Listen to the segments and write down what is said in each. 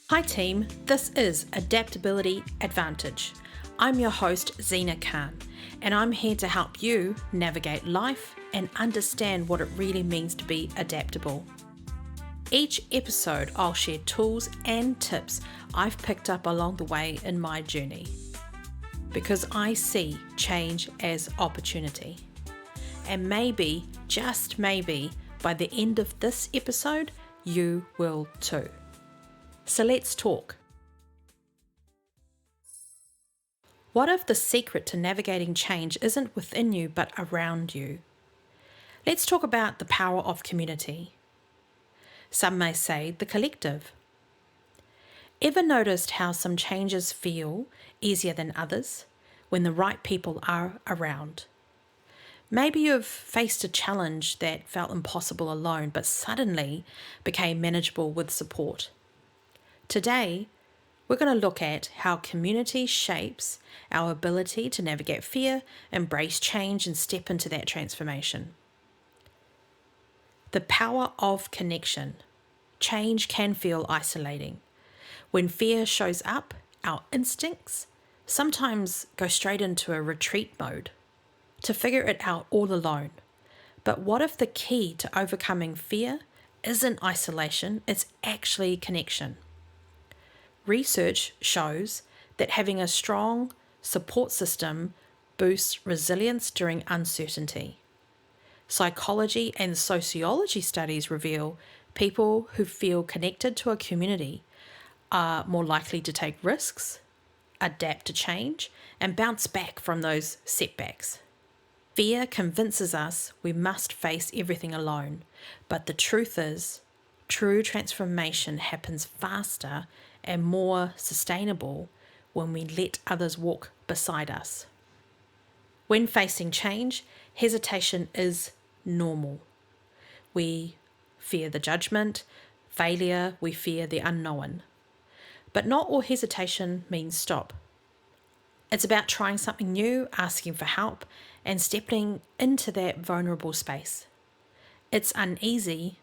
Hi team, this is Adaptability Advantage. I'm your host Zeena Khan, and I'm here to help you navigate life and understand what it really means to be adaptable. Each episode I'll share tools and tips I've picked up along the way in my journey, because I see change as opportunity. And maybe, just maybe, by the end of this episode, you will too. So let's talk. What if the secret to navigating change isn't within you but around you? Let's talk about the power of community. Some may say the collective. Ever noticed how some changes feel easier than others when the right people are around? Maybe you've faced a challenge that felt impossible alone but suddenly became manageable with support. Today, we're going to look at how community shapes our ability to navigate fear, embrace change, and step into that transformation. The power of connection. Change can feel isolating. When fear shows up, our instincts sometimes go straight into a retreat mode to figure it out all alone. But what if the key to overcoming fear isn't isolation, it's actually connection? Research shows that having a strong support system boosts resilience during uncertainty. Psychology and sociology studies reveal people who feel connected to a community are more likely to take risks, adapt to change, and bounce back from those setbacks. Fear convinces us we must face everything alone, but the truth is, true transformation happens faster and more sustainable when we let others walk beside us. When facing change, hesitation is normal. We fear the judgment, failure, we fear the unknown. But not all hesitation means stop. It's about trying something new, asking for help, and stepping into that vulnerable space. It's uneasy,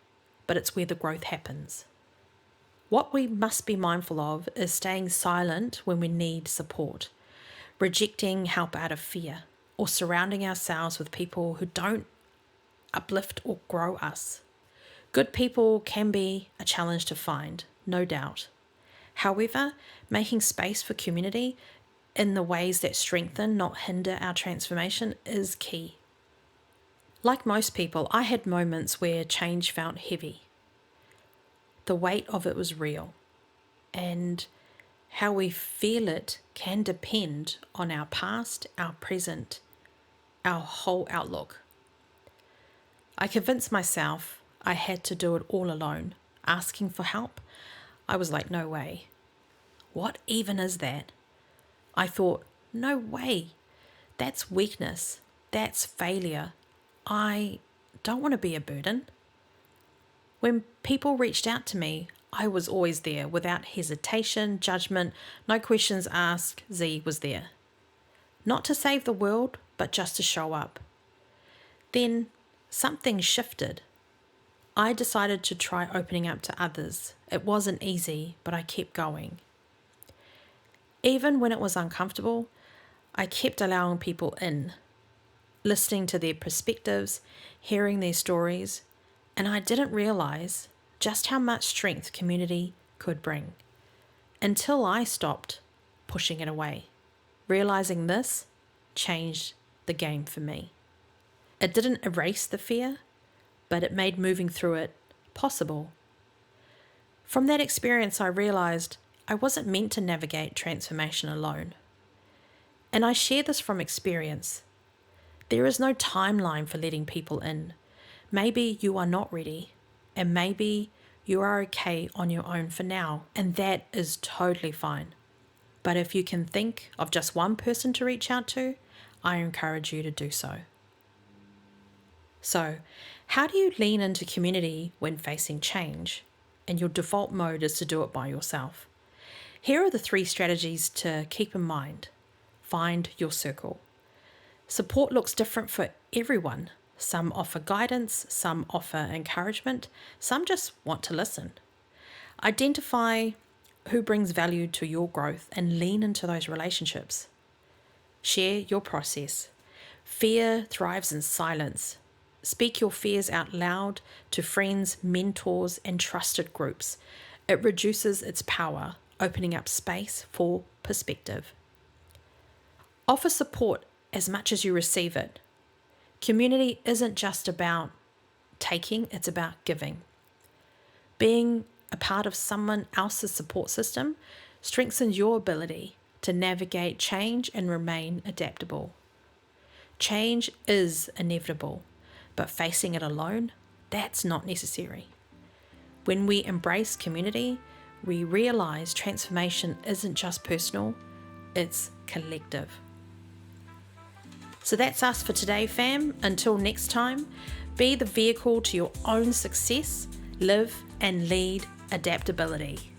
but it's where the growth happens. What we must be mindful of is staying silent when we need support, rejecting help out of fear, or surrounding ourselves with people who don't uplift or grow us. Good people can be a challenge to find, no doubt. However, making space for community in the ways that strengthen, not hinder our transformation is key. Like most people, I had moments where change felt heavy. The weight of it was real, and how we feel it can depend on our past, our present, our whole outlook. I convinced myself I had to do it all alone. Asking for help, I was like, no way. What even is that? I thought, no way. That's weakness. That's failure. I don't want to be a burden. When people reached out to me, I was always there without hesitation, judgment, no questions asked. Z was there. Not to save the world, but just to show up. Then something shifted. I decided to try opening up to others. It wasn't easy, but I kept going. Even when it was uncomfortable, I kept allowing people in, listening to their perspectives, hearing their stories, and I didn't realize just how much strength community could bring until I stopped pushing it away. Realizing this changed the game for me. It didn't erase the fear, but it made moving through it possible. From that experience, I realized I wasn't meant to navigate transformation alone. And I share this from experience. There is no timeline for letting people in. Maybe you are not ready, and maybe you are okay on your own for now, and that is totally fine. But if you can think of just one person to reach out to, I encourage you to do so. So, how do you lean into community when facing change, and your default mode is to do it by yourself? Here are the 3 strategies to keep in mind. Find your circle. Support looks different for everyone. Some offer guidance, some offer encouragement, some just want to listen. Identify who brings value to your growth and lean into those relationships. Share your process. Fear thrives in silence. Speak your fears out loud to friends, mentors, and trusted groups. It reduces its power, opening up space for perspective. Offer support as much as you receive it. Community isn't just about taking, it's about giving. Being a part of someone else's support system strengthens your ability to navigate change and remain adaptable. Change is inevitable, but facing it alone, that's not necessary. When we embrace community, we realize transformation isn't just personal, it's collective. So that's us for today, fam. Until next time, be the vehicle to your own success, live and lead adaptability.